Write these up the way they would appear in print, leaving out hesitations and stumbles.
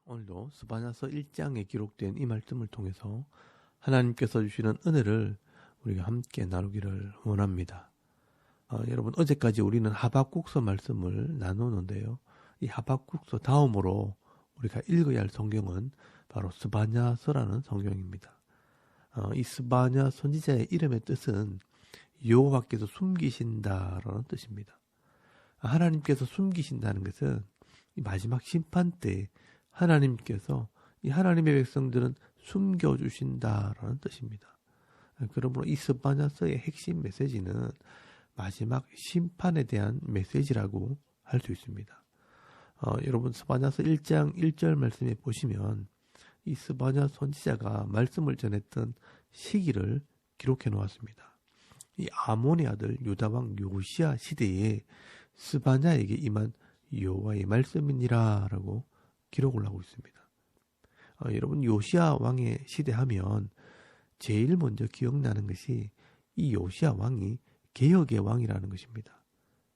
오늘도 스바냐서 1장에 기록된 이 말씀을 통해서 하나님께서 주시는 은혜를 우리가 함께 나누기를 원합니다. 여러분, 어제까지 우리는 하박국서 말씀을 나누는데요. 이 하박국서 다음으로 우리가 읽어야 할 성경은 바로 스바냐서라는 성경입니다. 이 스바냐 선지자의 이름의 뜻은 여호와께서 숨기신다라는 뜻입니다. 하나님께서 숨기신다는 것은 이 마지막 심판 때 하나님께서 이 하나님의 백성들은 숨겨주신다라는 뜻입니다. 그러므로 이 스바냐서의 핵심 메시지는 마지막 심판에 대한 메시지라고 할 수 있습니다. 여러분, 스바냐서 1장 1절 말씀에 보시면 이 스바냐 선지자가 말씀을 전했던 시기를 기록해 놓았습니다. 이 아몬의 아들 유다왕 요시야 시대에 스바냐에게 임한 여호와의 말씀이니라 라고 기록을 하고 있습니다. 여러분, 요시야 왕의 시대하면 제일 먼저 기억나는 것이 이 요시야 왕이 개혁의 왕이라는 것입니다.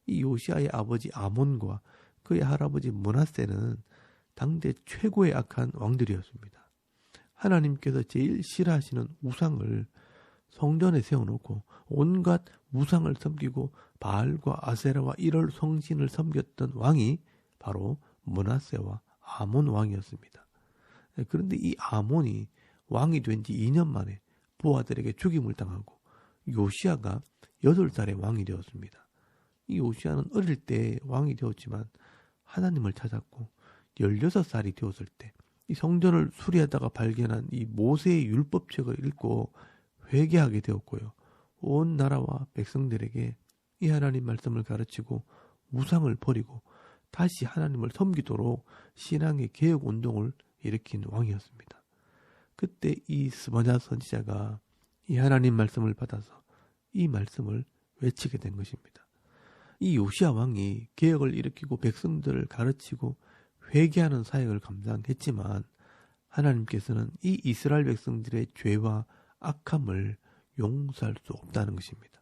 이 요시야의 아버지 아몬과 그의 할아버지 므낫세는 당대 최고의 악한 왕들이었습니다. 하나님께서 제일 싫어하시는 우상을 성전에 세워놓고 온갖 우상을 섬기고 바알과 아세라와 이럴 성신을 섬겼던 왕이 바로 므낫세와 아몬 왕이었습니다. 그런데 이 아몬이 왕이 된 지 2년 만에 부하들에게 죽임을 당하고 요시야가 8살의 왕이 되었습니다. 이 요시야는 어릴 때 왕이 되었지만 하나님을 찾았고 16살이 되었을 때 이 성전을 수리하다가 발견한 이 모세의 율법책을 읽고 회개하게 되었고요. 온 나라와 백성들에게 이 하나님 말씀을 가르치고 우상을 버리고 다시 하나님을 섬기도록 신앙의 개혁 운동을 일으킨 왕이었습니다. 그때 이 스바냐 선지자가 이 하나님 말씀을 받아서 이 말씀을 외치게 된 것입니다. 이 요시야 왕이 개혁을 일으키고 백성들을 가르치고 회개하는 사역을 감당했지만 하나님께서는 이 이스라엘 백성들의 죄와 악함을 용서할 수 없다는 것입니다.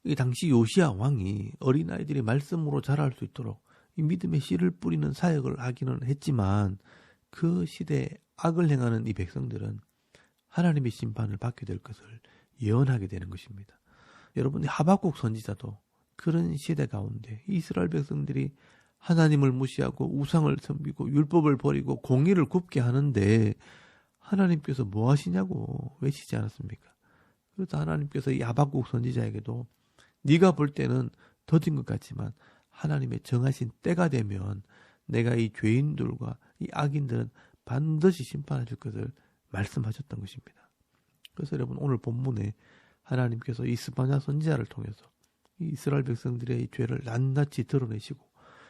이 당시 요시야 왕이 어린아이들이 말씀으로 자랄 수 있도록 이 믿음의 씨를 뿌리는 사역을 하기는 했지만 그 시대에 악을 행하는 이 백성들은 하나님의 심판을 받게 될 것을 예언하게 되는 것입니다. 여러분, 하박국 선지자도 그런 시대 가운데 이스라엘 백성들이 하나님을 무시하고 우상을 섬기고 율법을 버리고 공의를 굽게 하는데 하나님께서 뭐 하시냐고 외치지 않았습니까? 그래서 하나님께서 이 하박국 선지자에게도 네가 볼 때는 더딘 것 같지만 하나님의 정하신 때가 되면 내가 이 죄인들과 이 악인들은 반드시 심판하실 것을 말씀하셨던 것입니다. 그래서 여러분, 오늘 본문에 하나님께서 이 스바냐 선지자를 통해서 이 이스라엘 백성들의 이 죄를 낱낱이 드러내시고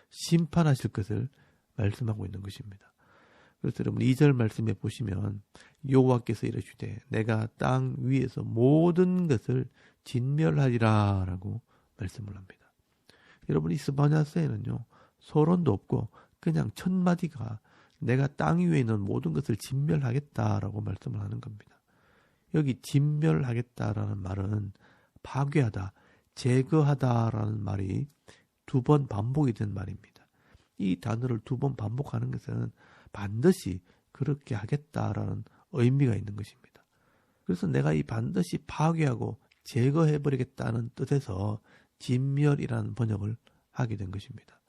심판하실 것을 말씀하고 있는 것입니다. 그래서 여러분, 2절 말씀에 보시면 여호와께서 이르시되 내가 땅 위에서 모든 것을 진멸하리라 라고 말씀을 합니다. 여러분, 이 스바냐서에는요 서론도 없고 그냥 첫 마디가 내가 땅 위에 있는 모든 것을 진멸하겠다라고 말씀을 하는 겁니다. 여기 진멸하겠다라는 말은 파괴하다, 제거하다라는 말이 2번 반복이 된 말입니다. 이 단어를 2번 반복하는 것은 반드시 그렇게 하겠다라는 의미가 있는 것입니다. 그래서 내가 이 반드시 파괴하고 제거해버리겠다는 뜻에서 진멸이라는 번역을 하게 된 것입니다.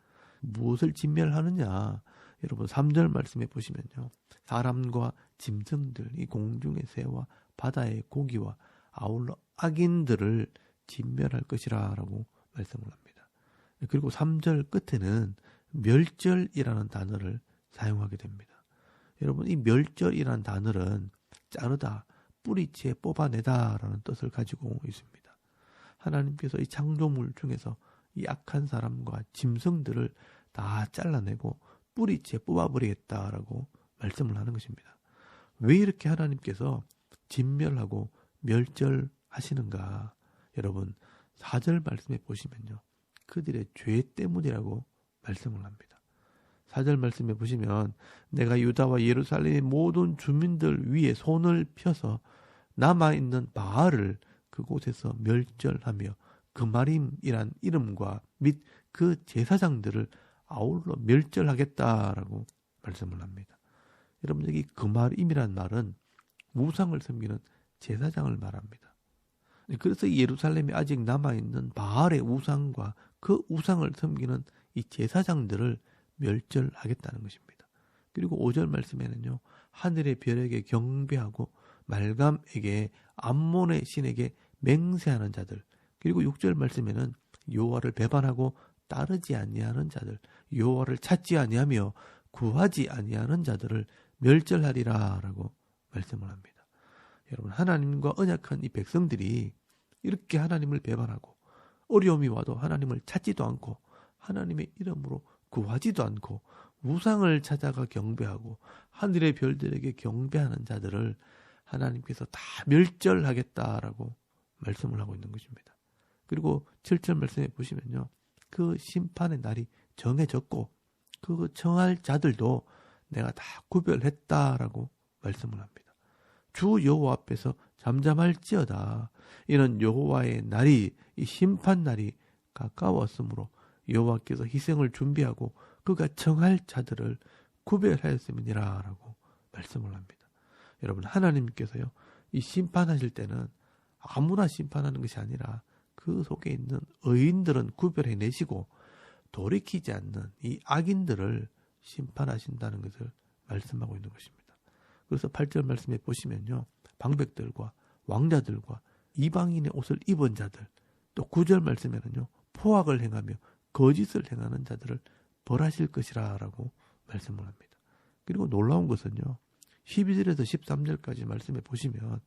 무엇을 진멸하느냐? 여러분, 3절 말씀해 보시면요. 사람과 짐승들, 이 공중의 새와 바다의 고기와 아울러 악인들을 진멸할 것이라 라고 말씀을 합니다. 그리고 3절 끝에는 멸절이라는 단어를 사용하게 됩니다. 여러분, 이 멸절이라는 단어는 자르다, 뿌리채 뽑아내다 라는 뜻을 가지고 있습니다. 하나님께서 이 창조물 중에서 이 악한 사람과 짐승들을 다 잘라내고 뿌리채 뽑아버리겠다라고 말씀을 하는 것입니다. 왜 이렇게 하나님께서 진멸하고 멸절하시는가? 여러분, 4절 말씀에 보시면요. 그들의 죄 때문이라고 말씀을 합니다. 4절 말씀에 보시면 내가 유다와 예루살렘의 모든 주민들 위에 손을 펴서 남아있는 바알을 그곳에서 멸절하며 그마림이란 이름과 및 그 제사장들을 아울러 멸절하겠다라고 말씀을 합니다. 여러분, 여기 그마림이란 말은 우상을 섬기는 제사장을 말합니다. 그래서 예루살렘에 아직 남아있는 바알의 우상과 그 우상을 섬기는 이 제사장들을 멸절하겠다는 것입니다. 그리고 5절 말씀에는요, 하늘의 별에게 경배하고 말감에게 암몬의 신에게 맹세하는 자들, 그리고 6절 말씀에는 여호와를 배반하고 따르지 아니하는 자들, 여호와를 찾지 아니하며 구하지 아니하는 자들을 멸절하리라라고 말씀을 합니다. 여러분, 하나님과 언약한 이 백성들이 이렇게 하나님을 배반하고 어려움이 와도 하나님을 찾지도 않고 하나님의 이름으로 구하지도 않고 우상을 찾아가 경배하고 하늘의 별들에게 경배하는 자들을 하나님께서 다 멸절하겠다라고 말씀을 하고 있는 것입니다. 그리고 7절 말씀에 보시면요, 그 심판의 날이 정해졌고 그 정할 자들도 내가 다 구별했다라고 말씀을 합니다. 주 여호와 앞에서 잠잠할지어다. 이는 여호와의 날이, 이 심판 날이 가까웠으므로 여호와께서 희생을 준비하고 그가 정할 자들을 구별하였음이니라 라고 말씀을 합니다. 여러분, 하나님께서요, 이 심판하실 때는 아무나 심판하는 것이 아니라 그 속에 있는 의인들은 구별해내시고 돌이키지 않는 이 악인들을 심판하신다는 것을 말씀하고 있는 것입니다. 그래서 8절 말씀에 보시면요, 방백들과 왕자들과 이방인의 옷을 입은 자들, 또 9절 말씀에는요, 포악을 행하며 거짓을 행하는 자들을 벌하실 것이라 라고 말씀을 합니다. 그리고 놀라운 것은요, 12절에서 13절까지 말씀해 보시면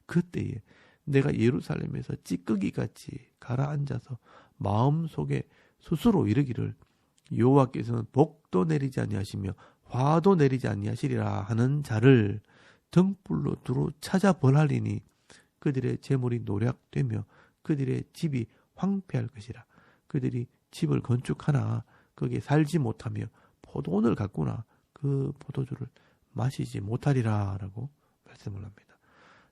그때에 내가 예루살렘에서 찌꺼기같이 가라앉아서 마음속에 스스로 이르기를 여호와께서는 복도 내리지 아니하시며 화도 내리지 아니하시리라 하는 자를 등불로 두루 찾아 벌하리니 그들의 재물이 노략되며 그들의 집이 황폐할 것이라. 그들이 집을 건축하나 거기에 살지 못하며 포도원을 가꾸나 그 포도주를 마시지 못하리라 라고 말씀을 합니다.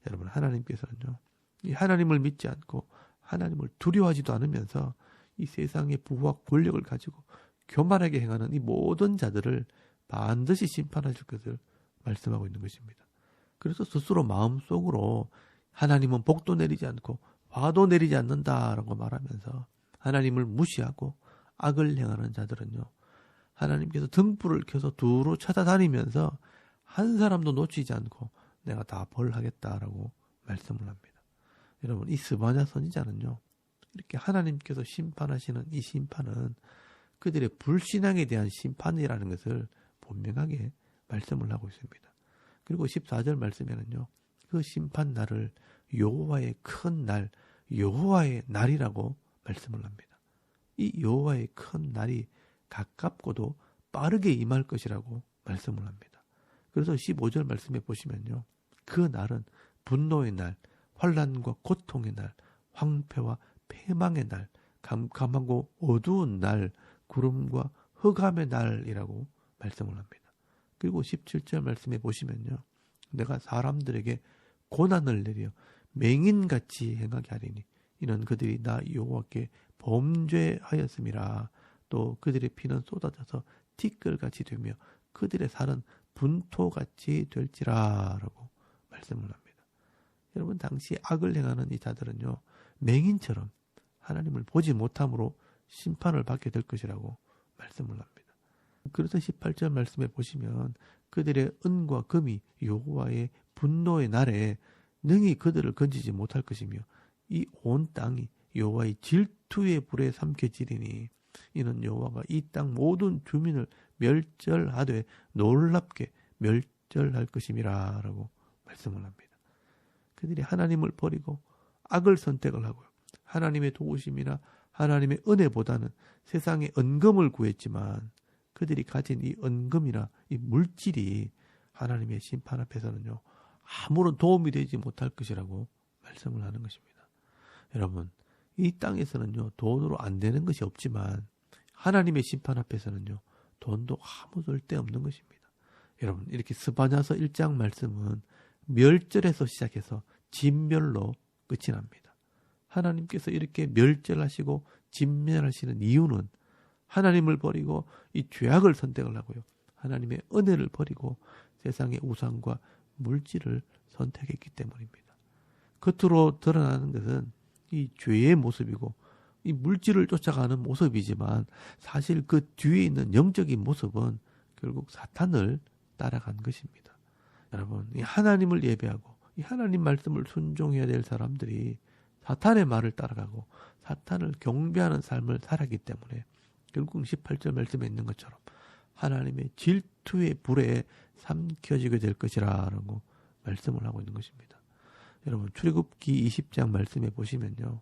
여러분, 하나님께서는요, 이 하나님을 믿지 않고 하나님을 두려워하지도 않으면서 이 세상의 부와 권력을 가지고 교만하게 행하는 이 모든 자들을 반드시 심판하실 것을 말씀하고 있는 것입니다. 그래서 스스로 마음속으로 하나님은 복도 내리지 않고 화도 내리지 않는다라고 말하면서 하나님을 무시하고 악을 행하는 자들은요, 하나님께서 등불을 켜서 두루 찾아다니면서 한 사람도 놓치지 않고 내가 다 벌하겠다라고 말씀을 합니다. 여러분, 이 스바냐 선지자는요, 이렇게 하나님께서 심판하시는 이 심판은 그들의 불신앙에 대한 심판이라는 것을 분명하게 말씀을 하고 있습니다. 그리고 14절 말씀에는요, 그 심판 날을 여호와의 큰 날, 여호와의 날이라고 말씀을 합니다. 이 여호와의 큰 날이 가깝고도 빠르게 임할 것이라고 말씀을 합니다. 그래서 15절 말씀에 보시면요, 그 날은 분노의 날, 환난과 고통의 날, 황폐와 패망의 날, 캄캄하고 어두운 날, 구름과 흑암의 날이라고 말씀을 합니다. 그리고 17절 말씀에 보시면요, 내가 사람들에게 고난을 내려 맹인같이 행하게 하리니 이는 그들이 나 여호와께 범죄하였음이라. 또 그들의 피는 쏟아져서 티끌같이 되며 그들의 살은 분토같이 될지라 라고 말씀을 합니다. 여러분, 당시 악을 행하는 이 자들은요, 맹인처럼 하나님을 보지 못함으로 심판을 받게 될 것이라고 말씀을 합니다. 그래서 18절 말씀에 보시면 그들의 은과 금이 여호와의 분노의 날에 능히 그들을 건지지 못할 것이며 이 온 땅이 여호와의 질투의 불에 삼켜지리니 이는 여호와가 이 땅 모든 주민을 멸절하되 놀랍게 멸절할 것임이라 라고 말씀을 합니다. 그들이 하나님을 버리고 악을 선택을 하고요, 하나님의 도우심이나 하나님의 은혜보다는 세상의 은금을 구했지만 그들이 가진 이 은금이나 이 물질이 하나님의 심판 앞에서는요, 아무런 도움이 되지 못할 것이라고 말씀을 하는 것입니다. 여러분, 이 땅에서는요, 돈으로 안 되는 것이 없지만 하나님의 심판 앞에서는요, 돈도 아무 쓸데없는 것입니다. 여러분, 이렇게 스바냐서 1장 말씀은 멸절에서 시작해서 진멸로 끝이 납니다. 하나님께서 이렇게 멸절하시고 진멸하시는 이유는 하나님을 버리고 이 죄악을 선택을 하고요. 하나님의 은혜를 버리고 세상의 우상과 물질을 선택했기 때문입니다. 겉으로 드러나는 것은 이 죄의 모습이고 이 물질을 쫓아가는 모습이지만 사실 그 뒤에 있는 영적인 모습은 결국 사탄을 따라간 것입니다. 여러분, 이 하나님을 예배하고 이 하나님 말씀을 순종해야 될 사람들이 사탄의 말을 따라가고 사탄을 경배하는 삶을 살았기 때문에 결국 18절 말씀에 있는 것처럼 하나님의 질투의 불에 삼켜지게 될 것이라고 말씀을 하고 있는 것입니다. 여러분, 출애굽기 20장 말씀에 보시면요,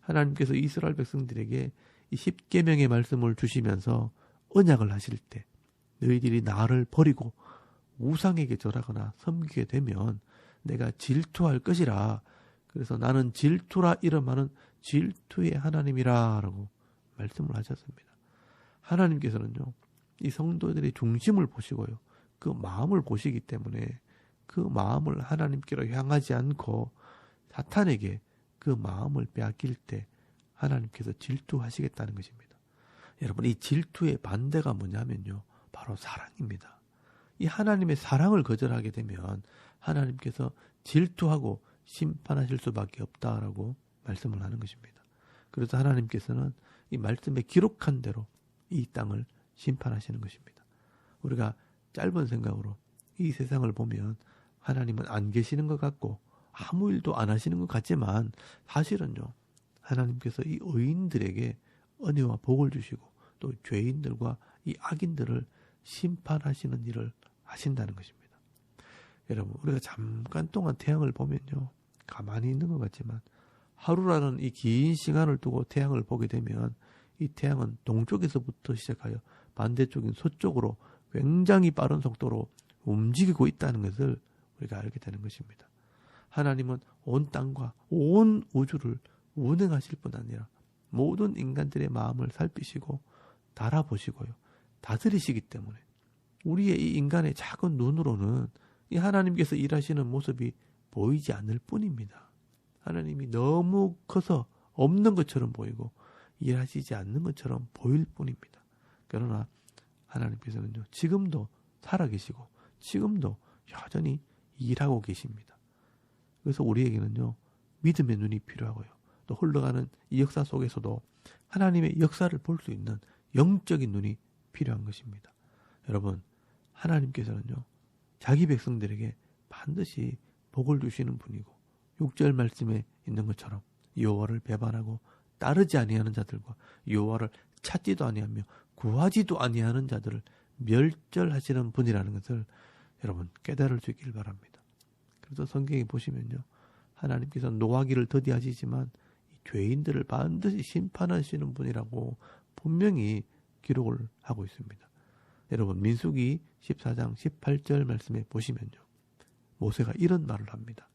하나님께서 이스라엘 백성들에게 이 10계명의 말씀을 주시면서 언약을 하실 때 너희들이 나를 버리고 우상에게 절하거나 섬기게 되면 내가 질투할 것이라. 그래서 나는 질투라 이름하는 질투의 하나님이라 라고 말씀을 하셨습니다. 하나님께서는요, 이 성도들의 중심을 보시고요, 그 마음을 보시기 때문에 그 마음을 하나님께로 향하지 않고 사탄에게 그 마음을 빼앗길 때 하나님께서 질투하시겠다는 것입니다. 여러분, 이 질투의 반대가 뭐냐면요, 바로 사랑입니다. 이 하나님의 사랑을 거절하게 되면 하나님께서 질투하고 심판하실 수밖에 없다라고 말씀을 하는 것입니다. 그래서 하나님께서는 이 말씀에 기록한 대로 이 땅을 심판하시는 것입니다. 우리가 짧은 생각으로 이 세상을 보면 하나님은 안 계시는 것 같고 아무 일도 안 하시는 것 같지만 사실은요, 하나님께서 이 의인들에게 은혜와 복을 주시고 또 죄인들과 이 악인들을 심판하시는 일을 하신다는 것입니다. 여러분, 우리가 잠깐 동안 태양을 보면요, 가만히 있는 것 같지만 하루라는 이 긴 시간을 두고 태양을 보게 되면 이 태양은 동쪽에서부터 시작하여 반대쪽인 서쪽으로 굉장히 빠른 속도로 움직이고 있다는 것을 우리가 알게 되는 것입니다. 하나님은 온 땅과 온 우주를 운행하실 뿐 아니라 모든 인간들의 마음을 살피시고 달아보시고요, 다스리시기 때문에 우리의 이 인간의 작은 눈으로는 이 하나님께서 일하시는 모습이 보이지 않을 뿐입니다. 하나님이 너무 커서 없는 것처럼 보이고 일하시지 않는 것처럼 보일 뿐입니다. 그러나 하나님께서는요, 지금도 살아계시고 지금도 여전히 일하고 계십니다. 그래서 우리에게는요, 믿음의 눈이 필요하고요, 또 흘러가는 이 역사 속에서도 하나님의 역사를 볼 수 있는 영적인 눈이 필요한 것입니다. 여러분, 하나님께서는요, 자기 백성들에게 반드시 복을 주시는 분이고 6절 말씀에 있는 것처럼 여호와를 배반하고 따르지 아니하는 자들과 여호와를 찾지도 아니하며 구하지도 아니하는 자들을 멸절하시는 분이라는 것을 여러분 깨달을 수 있길 바랍니다. 그래서 성경에 보시면요, 하나님께서 노하기를 더디하시지만 죄인들을 반드시 심판하시는 분이라고 분명히 기록을 하고 있습니다. 여러분, 민수기 14장 18절 말씀에 보시면요, 모세가 이런 말을 합니다.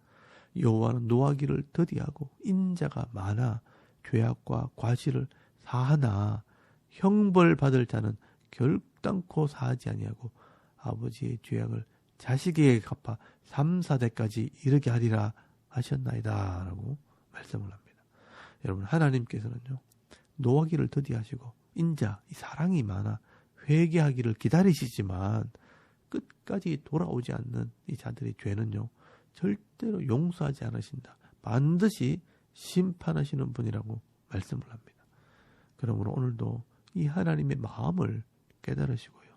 여호와는 노하기를 더디하고 인자가 많아 죄악과 과실을 사하나 형벌 받을 자는 결단코 사하지 아니하고 아버지의 죄악을 자식에게 갚아 3, 4대까지 이르게 하리라 하셨나이다 라고 말씀을 합니다. 여러분, 하나님께서는요, 노하기를 더디하시고 인자, 이 사랑이 많아 회개하기를 기다리시지만 끝까지 돌아오지 않는 이 자들의 죄는요, 절대로 용서하지 않으신다. 반드시 심판하시는 분이라고 말씀을 합니다. 그러므로 오늘도 이 하나님의 마음을 깨달으시고요,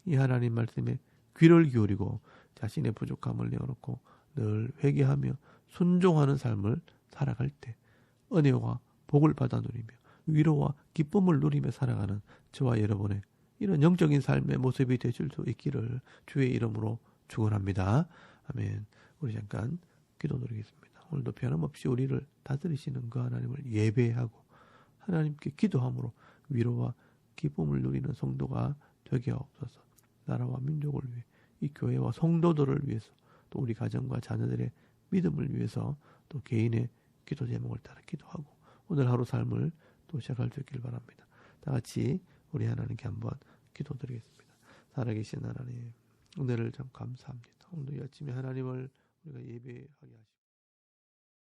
이 하나님 말씀에 귀를 기울이고 자신의 부족함을 내어놓고 늘 회개하며 순종하는 삶을 살아갈 때 은혜와 복을 받아 누리며 위로와 기쁨을 누리며 살아가는 저와 여러분의 이런 영적인 삶의 모습이 되실 수 있기를 주의 이름으로 축원합니다. 아멘. 우리 잠깐 기도드리겠습니다. 오늘도 변함없이 우리를 다스리시는 그 하나님을 예배하고 하나님께 기도함으로 위로와 기쁨을 누리는 성도가 되게 하옵소서. 나라와 민족을 위해, 이 교회와 성도들을 위해서, 또 우리 가정과 자녀들의 믿음을 위해서, 또 개인의 기도 제목을 따라 기도하고 오늘 하루 삶을 또 시작할 수 있길 바랍니다. 다 같이 우리 하나님께 한번 기도드리겠습니다. 살아계신 하나님, 은혜를 참 감사합니다. 오늘 이 아침에 하나님을 우리가 예배하게 하시고